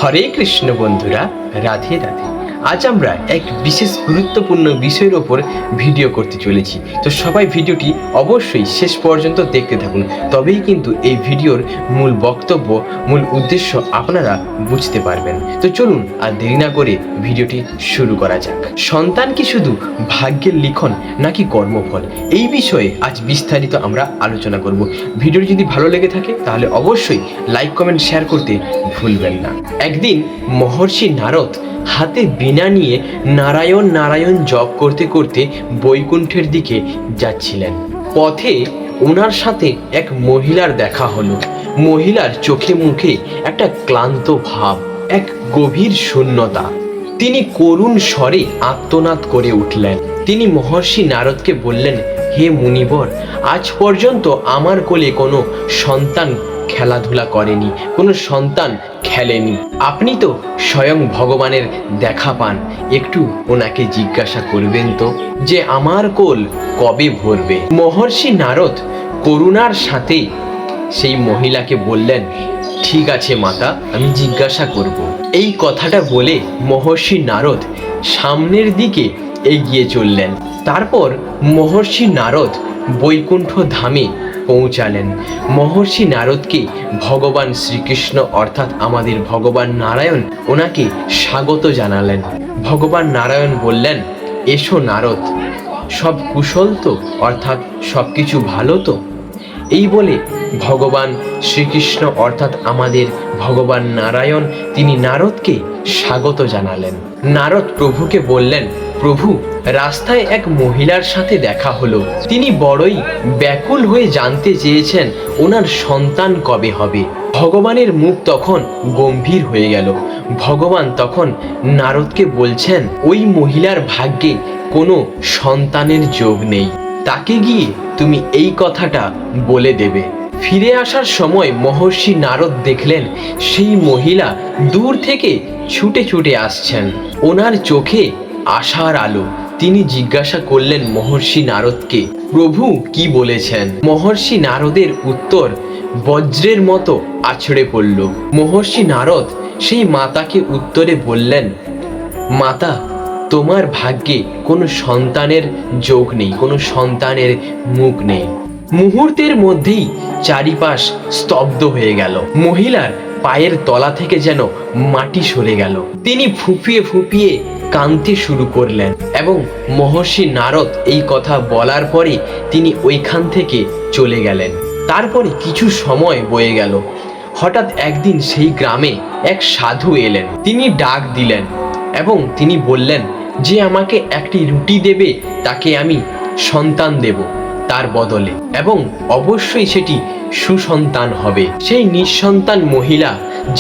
হরে কৃষ্ণ বন্ধুরা, রাধে রাধে। আজ আমরা এক বিশেষ গুরুত্বপূর্ণ বিষয়ের ওপর ভিডিও করতে চলেছি। তো সবাই ভিডিওটি অবশ্যই শেষ পর্যন্ত দেখতে থাকুন, তবেই কিন্তু এই ভিডিওর মূল বক্তব্য, মূল উদ্দেশ্য আপনারা বুঝতে পারবেন। তো চলুন আর দেরি না করে ভিডিওটি শুরু করা যাক। সন্তান কি শুধু ভাগ্যের লিখন নাকি কর্মফল, এই বিষয়ে আজ বিস্তারিত আমরা আলোচনা করব। ভিডিওটি যদি ভালো লেগে থাকে তাহলে অবশ্যই লাইক, কমেন্ট, শেয়ার করতে ভুলবেন না। একদিন মহর্ষি নারদ হাতে বীণা নিয়ে নারায়ণ নারায়ণ জপ করতে করতে বৈকুণ্ঠের দিকে যাচ্ছিলেন। পথে ওনার সাথে এক মহিলার দেখা হলো। মহিলার চোখে মুখে একটা ক্লান্ত ভাব, এক গভীর শূন্যতা। তিনি করুণ স্বরে আর্তনাদ করে উঠলেন। তিনি মহর্ষি নারদকে বললেন, হে মুনিবর, আজ পর্যন্ত আমার কোলে কোনো সন্তান খেলাধুলা করেনি, কোনো সন্তান খেলেনি। আপনি তো স্বয়ং ভগবানের দেখা পান, একটু ওনাকে জিজ্ঞাসা করবেন তো যে আমার কোল কবে ভরবে। মহর্ষি নারদ করুণার সাথে সেই মহিলাকে বললেন, ঠিক আছে মাতা, আমি জিজ্ঞাসা করব। এই কথাটা বলে মহর্ষি নারদ সামনের দিকে এগিয়ে চললেন। তারপর মহর্ষি নারদ বৈকুণ্ঠ ধামে পৌঁছালেন। মহর্ষি নারদকে ভগবান শ্রীকৃষ্ণ অর্থাৎ আমাদের ভগবান নারায়ণ ওনাকে স্বাগত জানালেন। ভগবান নারায়ণ বললেন, এসো নারদ, সব কুশল তো, অর্থাৎ সব কিছু ভালো তো? এই বলে ভগবান শ্রীকৃষ্ণ অর্থাৎ আমাদের ভগবান নারায়ণ তিনি নারদকে স্বাগত জানালেন। নারদ প্রভুকে বললেন, প্রভু, রাস্তায় এক মহিলার সাথে দেখা হলো। তিনি বড়ই ব্যাকুল হয়ে জানতে চেয়েছেন ওনার সন্তান কবে হবে। ভগবানের মুখ তখন গম্ভীর হয়ে গেল। ভগবান তখন নারদকে বলছেন, ওই মহিলার ভাগ্যে কোনো সন্তানের যোগ নেই, তাকে গিয়ে তুমি এই কথাটা বলে দেবে। ফিরে আসার সময় মহর্ষি নারদ দেখলেন সেই মহিলা দূর থেকে ছুটে ছুটে আসছেন। ওনার চোখে আশার আলো। তিনি জিজ্ঞাসা করলেন মহর্ষি নারদকে, প্রভু কি বলেছেন? মহর্ষি নারদের উত্তর বজ্রের মতো আছড়ে পড়ল। মহর্ষি নারদ সেই মাতাকে উত্তরে বললেন, মাতা, তোমার ভাগ্যে কোনো সন্তানের যোগ নেই, কোনো সন্তানের মুখ নেই। মুহূর্তের মধ্যেই চারিপাশ স্তব্ধ হয়ে গেল। মহিলার পায়ের তলা থেকে যেন মাটি সরে গেল। তিনি ফুঁপিয়ে ফুঁপিয়ে কাঁদতে শুরু করলেন এবং মহর্ষি নারদ এই কথা বলার পরে তিনি ওইখান থেকে চলে গেলেন। তারপরে কিছু সময় বয়ে গেল। হঠাৎ একদিন সেই গ্রামে এক সাধু এলেন। তিনি ডাক দিলেন এবং তিনি বললেন, যে আমাকে একটি রুটি দেবে তাকে আমি সন্তান দেব তার বদলে, এবং অবশ্যই সেটি সুসন্তান হবে। সেই নিঃসন্তান মহিলা,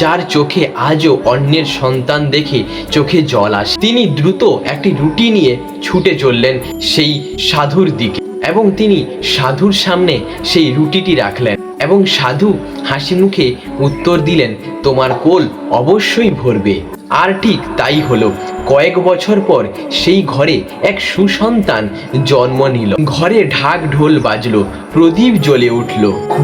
যার চোখে আজও অন্যের সন্তান দেখে চোখে জল আসে, তিনি দ্রুত একটি রুটি নিয়ে ছুটে চললেন সেই সাধুর দিকে এবং তিনি সাধুর সামনে সেই রুটিটি রাখলেন এবং সাধু হাসি মুখে উত্তর দিলেন, তোমার কোল অবশ্যই ভরবে। আর ঠিক তাই হলো। কয়েক বছর পর সেই ঘরে এক সুসন্তান জন্ম নিল। ঘরে ঢাক ঢোল বাজলো, প্রদীপ জ্বলে উঠল।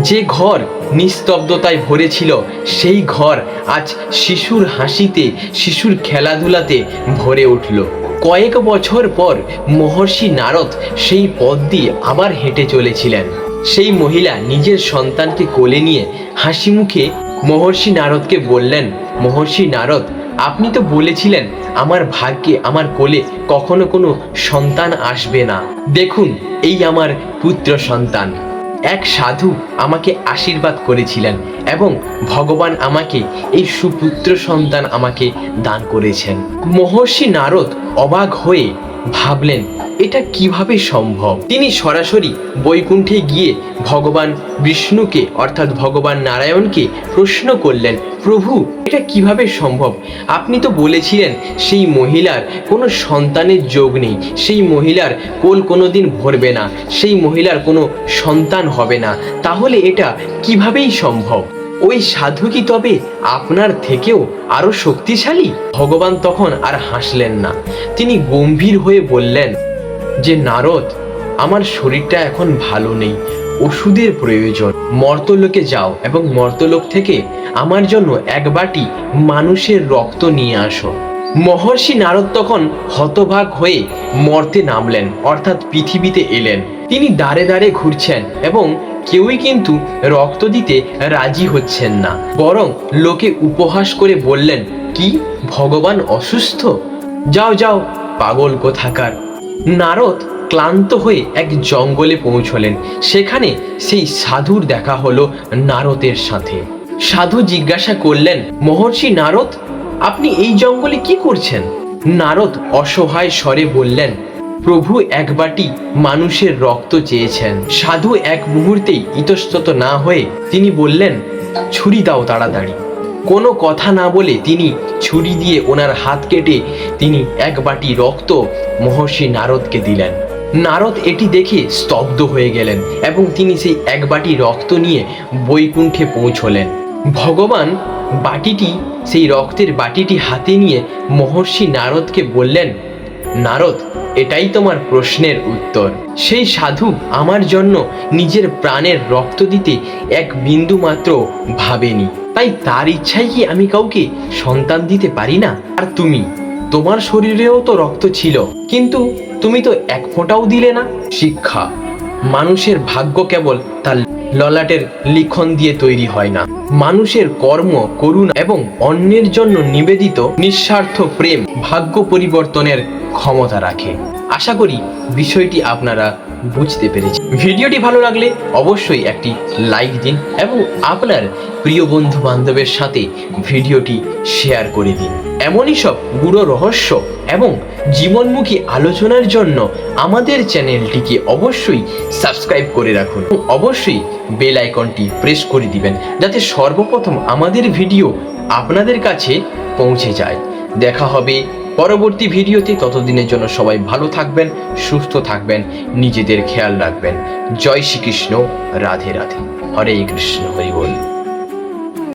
যে ঘর নিস্তব্ধতায় ভরেছিল সেই ঘর আজ শিশুর হাসিতে, শিশুর খেলাধুলাতে ভরে উঠল। কয়েক বছর পর মহর্ষি নারদ সেই পথ দিয়ে আবার হেঁটে চলেছিলেন। সেই মহিলা নিজের সন্তানকে কোলে নিয়ে হাসি মুখে মহর্ষি নারদকে বললেন, মহর্ষি নারদ, আপনি তো বলেছিলেন আমার ভাগ্যে, আমার কোলে কখনো কোনো সন্তান আসবে না। দেখুন, এই আমার পুত্র সন্তান। এক সাধু আমাকে আশীর্বাদ করেছিলেন এবং ভগবান আমাকে এই সুপুত্র সন্তান আমাকে দান করেছেন। মহর্ষি নারদ অবাক হয়ে ভাবলেন, এটা কিভাবে সম্ভব? তিনি সরাসরি বৈকুণ্ঠে গিয়ে ভগবান বিষ্ণুকে অর্থাৎ ভগবান নারায়ণকে প্রশ্ন করলেন, প্রভু, এটা কিভাবে সম্ভব? আপনি তো বলেছিলেন সেই মহিলার কোনো সন্তানের যোগ নেই, সেই মহিলার কোল কোনোদিন ভরবে না, সেই মহিলার কোনো সন্তান হবে না, তাহলে এটা কিভাবেই সম্ভব? ওই সাধু কি তবে আপনার থেকেও আরো শক্তিশালী? ভগবান তখন আর হাসলেন না। তিনি গম্ভীর হয়ে বললেন যে নারদ, আমার শরীরটা এখন ভালো নেই, ওষুধের প্রয়োজন। মর্তলোকে যাও এবং মর্তলোক থেকে আমার জন্য এক বাটি মানুষের রক্ত নিয়ে আসো। মহর্ষি নারদ তখন হতবাক হয়ে মর্তে নামলেন, অর্থাৎ পৃথিবীতে এলেন। তিনি দাঁড়ে দাঁড়ে ঘুরছেন এবং কেউই কিন্তু রক্ত দিতে রাজি হচ্ছেন না, বরং লোকে উপহাস করে বললেন, কি ভগবান অসুস্থ? যাও যাও পাগল কোথাকার। নারদ ক্লান্ত হয়ে এক জঙ্গলে পৌঁছলেন। সেখানে সেই সাধুর দেখা হলো নারদের সাথে। সাধু জিজ্ঞাসা করলেন, মহর্ষি নারদ, আপনি এই জঙ্গলে কি করছেন? নারদ অসহায় স্বরে বললেন, প্রভু এক বাটি মানুষের রক্ত চেয়েছেন। সাধু এক মুহূর্তেই ইতস্তত না হয়ে তিনি বললেন, ছুরি দাও তাড়াতাড়ি। কোনো কথা না বলে তিনি ছুরি দিয়ে ওনার হাত কেটে তিনি এক বাটি রক্ত মহর্ষি নারদকে দিলেন। নারদ এটি দেখে স্তব্ধ হয়ে গেলেন এবং তিনি সেই এক বাটি রক্ত নিয়ে বৈকুণ্ঠে পৌঁছলেন। ভগবান সেই রক্তের বাটিটি হাতে নিয়ে মহর্ষি নারদকে বললেন, নারদ, এটাই তোমার প্রশ্নের উত্তর। সেই সাধু আমার জন্য নিজের প্রাণের রক্ত দিতে এক বিন্দু মাত্র ভাবেনি, তাই তার ইচ্ছাই কি আমি কাউকে সন্তান দিতে পারি না? আর তোমার শরীরেও তো রক্ত ছিল, কিন্তু তুমি তো এক ফোঁটাও দিলে না। শিক্ষা: মানুষের ভাগ্য কেবল তার ললাটের লিখন দিয়ে তৈরি হয় না। মানুষের কর্ম, করুণা এবং অন্যের জন্য নিবেদিত নিঃস্বার্থ প্রেম ভাগ্য পরিবর্তনের ক্ষমতা রাখে। আশা করি বিষয়টি আপনারা বুঝতে পেরেছেন। ভিডিওটি ভালো লাগলে অবশ্যই একটি লাইক দিন এবং আপনার প্রিয় বন্ধু বান্ধবের সাথে ভিডিওটি শেয়ার করে দিন। এমনই সব গুরু রহস্য এবং জীবনমুখী আলোচনার জন্য আমাদের চ্যানেলটিকে অবশ্যই সাবস্ক্রাইব করে রাখুন। অবশ্যই বেল আইকনটি প্রেস করে দিবেন, যাতে সর্বপ্রথম আমাদের ভিডিও আপনাদের কাছে পৌঁছে যায়। দেখা হবে পরবর্তী ভিডিওতে। ততদিনের জন্য সবাই ভালো থাকবেন, সুস্থ থাকবেন, নিজেদের খেয়াল রাখবেন। জয় শ্রীকৃষ্ণ। রাধে রাধে। হরে কৃষ্ণ। হরি বল।